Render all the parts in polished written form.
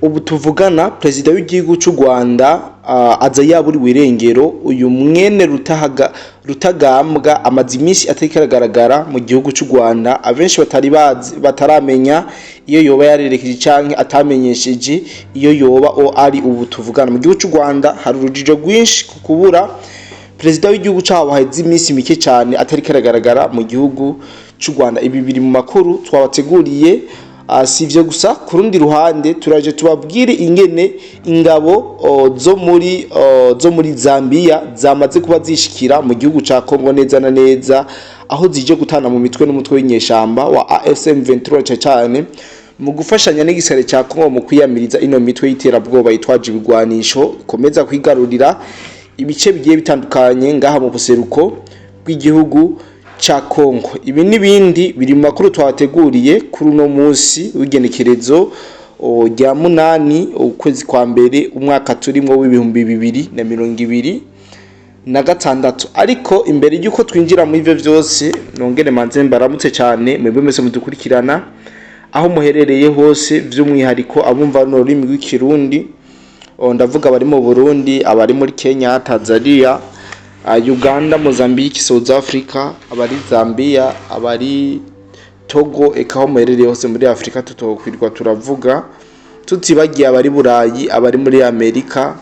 ubu tuvugana perezida w'igihugu cy'u Rwanda aza yaburiwe irengero. Uyu mwene Rutagambwa amaze iminsi ataragaragara mu gihugu cy'u Rwanda, abenshi bataramenya iyo yoba yarerekeje canke atamenyesheje iyo yoba ari ubu tuvugana. Mu gihugu cy'u Rwanda hari urujijo rwinshi ku kubura perezida w'igihugu cyabo haheze iminsi mike cyane ataragaragara mu gihugu cy'u Rwanda. Ibi biri mu makuru twabateguriye. Sivyo gusa, ku rundi ruhande turaje tubabwire ingene ingabo zo muri Zambia zamaze kuba zishikira mu gihugu ca Kongo neza na neza, aho zije gutana mu mitwe n'umutwe w'inyeshamba wa AFC M23 cyane mu gufashanya n'igisare ca Kongo mu kwiyamiriza ino mitwe y'iterabwoba yitwaje ibigwanisho ikomeza kwigarurira ibice bigiye bitandukanye ngaha mu buseruko bw'igihugu cha Kongo. Ibi n'ibindi biri mu makuru twabateguriye kuri uno munsi w'igenekerezo rya 8 ukwezi kwa mbere umwaka turimwo w'ibihumbi 2026. Ariko imbere y'uko twinjira mu ivyo vyose, nongere manze mbaramutse cyane mwebwe mwese mudukurikirana aho muherereye hose, vy'umwihariko abumva no rurimi rw'ikirundi. Ndavuga abari mu Burundi, abari muri Kenya, Tanzania, Uganda, Mozambique, South Africa, abari Zambia, abari Togo, ekaho muherereye hose muri Afrika tutokwirwa turavuga, tutibagiye abari Burayi, abari muri Amerika,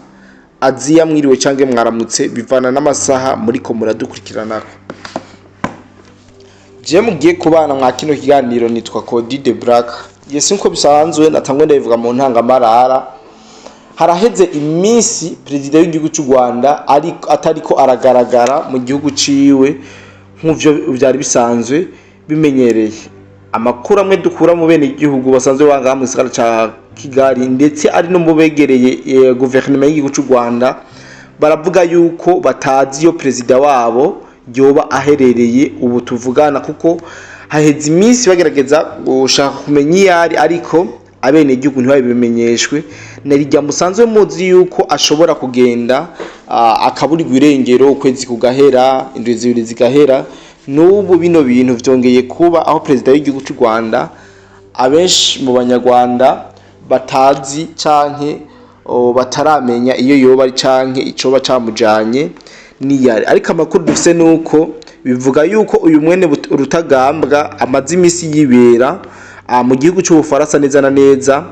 Aziya, mwiriwe canke mwaramutse bivana n'amasaha muriko muradukurikirana. Je mugiye kubana mwa kino kiganiro nitwa Cody the Black. Yesi nko bisanzwe natangwe ndabivuga mu ntangamarara. Haraheze iminsi perezida w'igihugu cy'u Rwanda atariko aragaragara mu gihugu ciwe nk'uvyo byari bisanzwe bimenyereye. Amakuru amwe dukura mu bene igihugu basanzwe banga mu gisagara ca Kigali ndetse ari no mu begereye guverinoma y'igihugu cy'u Rwanda, baravuga yuko batazi yo perezida wabo yoba aherereye ubu tuvugana, kuko haheze iminsi bagerageza gushaka kumenya iyari, ariko abene igihugu ntibabimenyeshwe. Narijya musanzwe muzi yuko ashobora kugenda akaburirwa irengero ukwezi kugahera, indwi zibiri zigahera. N'ubu bino bintu vyongeye kuba, aho perezida w'igihugu cy'u Rwanda abenshi mu banyarwanda batazi canke bataramenya iyo yoba ari canke icoba camujanye niyari. Ariko amakuru dufise nuko bivuga yuko uyu mwene Rutagambwa amaze iminsi yibera mu gihugu cy'Ubufaransa neza na neza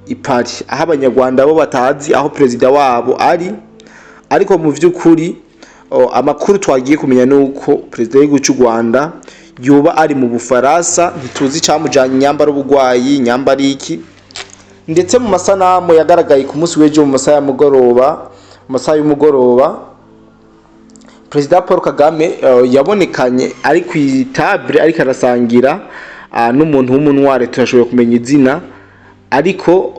i Paris, aho abanyarwanda bo batazi aho perezida wabo ari. Ariko mu vy'ukuri amakuru twagiye kumenya nuko perezida w'igihugu cy'u Rwanda yoba ari mu Bufaransa, ntituzi camujanye nyambara ubugwayi nyambara iki. Ndetse mu masanamu yagaragaye ku munsi w'ejo mu masaha y'umugoroba, perezida Paul Kagame yabonekanye ari ku table ariko arasangira n'umuntu w'umunware turashoboye kumenya izina, ariko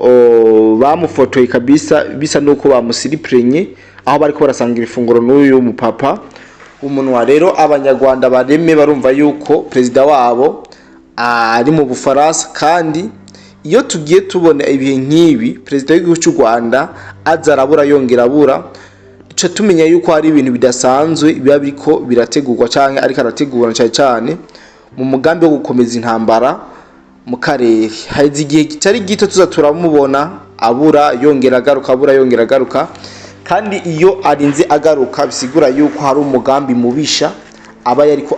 bamufotoye kabisa bisa nuko bamusiriprenye aho bariko barasangira ifunguro n'uyu mupapa w'umunwa. Rero abanyarwanda bareme barumva yuko perezida wabo ari mu Bufaransa, kandi iyo tugiye tubona ibihe nk'ibi perezida w'igihugu cy'u Rwanda aza arabura yongera abura, duca tumenya yuko hari ibintu bidasanzwe biba biriko birategurwa canke ariko arategura cyane mu mugambi wo gukomeza intambara mu karere. Haize igihe kitari gito tuza turamubona abura yongera agaruka, abura yongera agaruka, kandi iyo arinze agaruka bisigura yuko hari umugambi mubisha aba yariko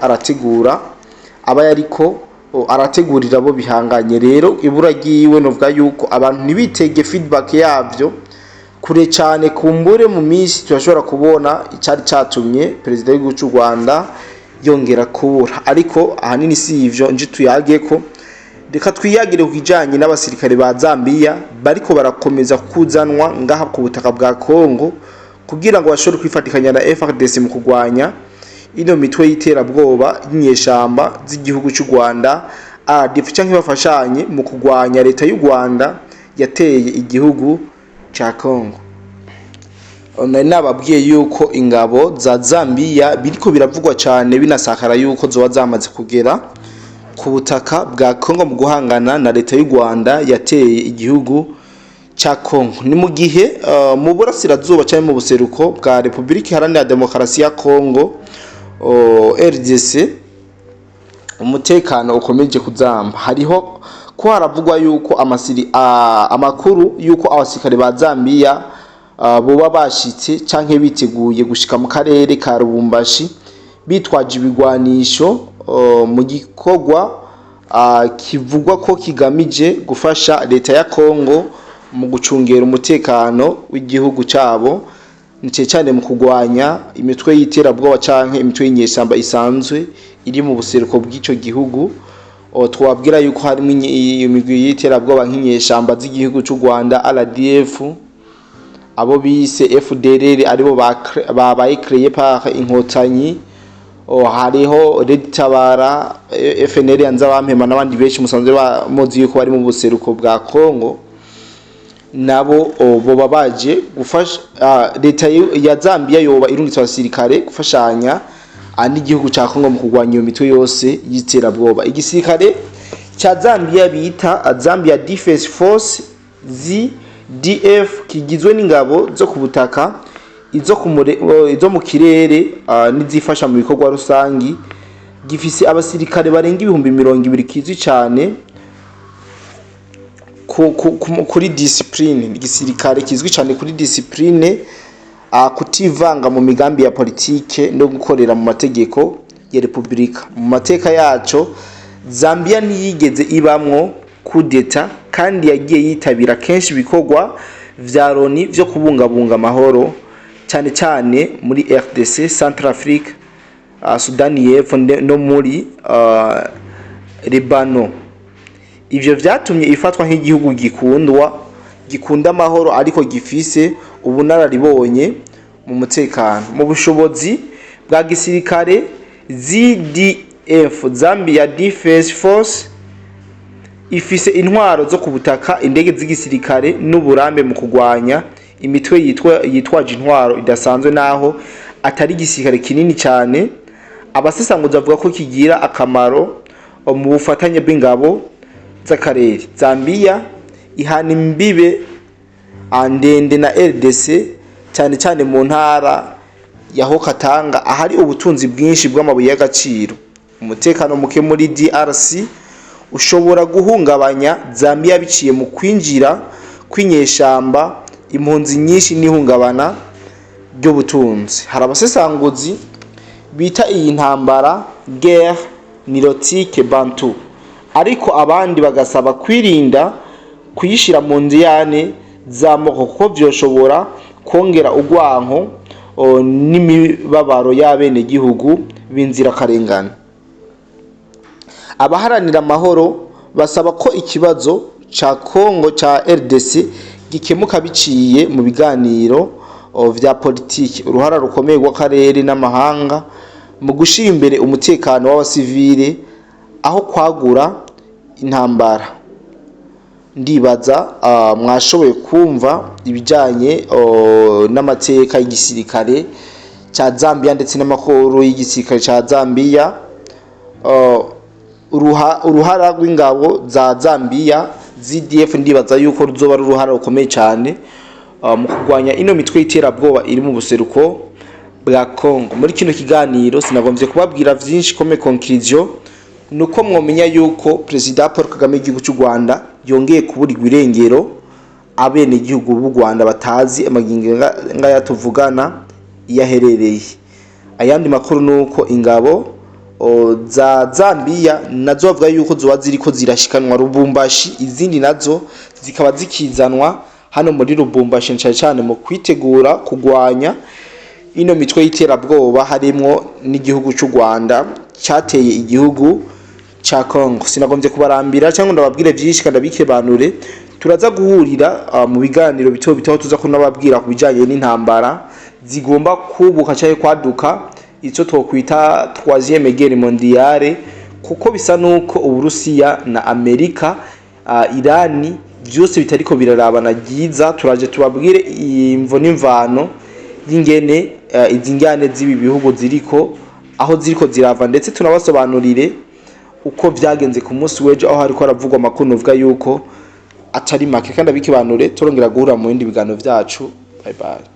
arategurira abo bihanganye. Rero ibura giwe novuga yuko abantu ntibitege feedback yavyo kure cyane, kumbure mu minsi turashobora kubona icari catumye perezida w'igihugu cy'u Rwanda yongera kubura. Ariko ahanini si ivyo nje tuyageko, reka twiyagire kujanye n'abasirikare ba Zambia bariko barakomeza kuzanwa ngaha ku butaka bwa Kongo kugira ngo bashobore kwifatikanya na FARDC mu kugwanya ino mitwe y'iterabwoba y'inyeshamba z'igihugu cy'u Rwanda, ADF canke bafashanye mu kugwanya leta y'u Rwanda yateye igihugu cha Kongo. Nababwiye yuko ingabo za Zambia biriko biravugwa cyane binasakara yuko zoba zamaze kugera ku butaka bwa Kongo mu guhangana na leta y'u Rwanda yateye igihugu cha Kongo. Ni mu gihe mu burasirazuba cyane mu buseruko bwa Republika Iharanira Demokarasi ya Kongo RDC umutekano ukomeje kuzamba. Hariho ko haravugwa yuko amakuru yuko abasirikare ba Zambia boba bashitse canke biteguye gushika mu karere ka Lubumbashi bitwaje ibigwanisho mu gikorwa kivugwa ko kigamije gufasha leta ya Kongo mu gucungera umutekano w'igihugu cabo, nice cyane mu kugwanya imitwe y'iterabwoba canke imitwe y'inyesamba isanzwe iri mu buseruko bw'ico gihugu. Twabwira yuko harimo imigwi y'iterabwoba nk'inyeshamba z'igihugu cy'u Rwanda RDF, abo bise FDLR aribo babaye créé par Inkotanyi, hariho Red Tabara, FNL Yanzabampema n'abandi benshi musanzwe muzi yuko bari mu buseruko bwa Kongo. Nabo boba baje gufasha leta ya Zambia yoba irungitse abasirikare gufashanya n'igihugu ca Kongo mu kugwanya iyo mitwe yose y'iterabwoba. Igisirikare ca Zambia bita Zambia Defense Force ZDF kigizwe n'ingabo zo ku butaka, izo mu kirere n'izifasha mu bikorwa rusangi. Gifise abasirikare barenga 200,000 kizwi cyane kuri discipline. Igisirikare kizwi cyane kuri discipline, kutivanga mu migambi ya politike no gukorera mu mategeko ya Republika. Mu mateka yaco Zambia ntiyigeze ibamwo kudeta kandi yagiye yitabira kenshi bikorwa vya Loni vyo kubungabunga amahoro, cyane cyane muri RDC, Centrafrique, Sudani y'Epfo no muri Libano. Ivyo vyatumye ifatwa nk'igihugu gikunda amahoro ariko gifise ubunararibonye mu mutekano. Mu bushobozi bwa gisirikare, ZDF Zambia Defense Force ifise intwaro zo ku butaka, indege z'igisirikare n'uburambe mu kugwanya imitwe yitwaje intwaro idasanzwe, naho atari gisirikare kinini cyane. Abasesanguza bavuga ko kigira akamaro mu bufatanye bw'ingabo z'akarere. Zambia ihana imbibe ndende na RDC, cyane cyane mu ntara ya Haut-Katanga ahari ubutunzi bwinshi bw'amabuye y'agaciro. Umutekano muke muri DRC ushobora guhungabanya Zambia biciye mu kwinjira kwinyeshamba, impunzi nyinshi n'ihungabana ry'ubutunzi. Hari abasesanguzi bita iyi ntambara guerre nilotique bantu, ariko abandi bagasaba kwirinda kuyishira mu nziyane z'amoko kuko vyoshobora kongera urwanko n'imibabaro y'abene gihugu b'inzira karengana. Abaharanira amahoro basaba ko ikibazo ca Kongo ca RDC gikemuka biciye mu biganiro vya politiki. Uruhara rukomeye rw'akarere n'amahanga mu gushira imbere umutekano w'abasivile aho kwagura intambara. Ndibaza mwashoboye kumva ibijanye n'amateka y'igisirikare ca Zambia ndetse n'amakuru y'igisirikare ca Zambia. Uruhara rw'ingabo za Zambia ZDF ndibaza yuko ruzoba ruruhara rukomeye cyane mu kugwanya ino mitwe y'iterabwoba iri mu buseruko bwa Kongo. Muri kino kiganiro sinagombye kubabwira vyinshi, comme conclusion nuko mwomenya yuko President Paul Kagame w'igihugu cy'u Rwanda yongeye kuburirwa irengero, abene igihugu b'u Rwanda batazi amagingo ngaya tuvugana yaherereye. Ayandi makuru nuko ingabo za Zambia nazo bavuga yuko zoba ziriko zirashikanwa Lubumbashi, izindi nazo zikaba zikizanwa hano muri Lubumbashi cyane mu kwitegura kugwanya ino mitwe y'iterabwoba harimo n'igihugu cy'u Rwanda cyateye igihugu cha Kongo. Sinagombye kubarambira cyangwa ndababwire byinshi kandi bikebanure. Turaza guhurira mu biganiro bito bito tuza kunababwira ku bijanye n'intambara zigomba kubuka cyane kwaduka, icyo twokwita 3e guerre mondiale, kuko bisa nuko Uburusiya na Amerika, Irani byose bitariko birarabana giza. Turaje tubabwire imvo n'imvano y'ingene izingane z'ibi bihugu ziriko aho ziriko zirava, ndetse tunabasobanurire uko vyagenze ku munsi wejo aho hariko haravugwa amakuru uvuga yuko atari make kandi abikibanure. Turongera guhura mu bindi biganiro vyacu. Bye bye.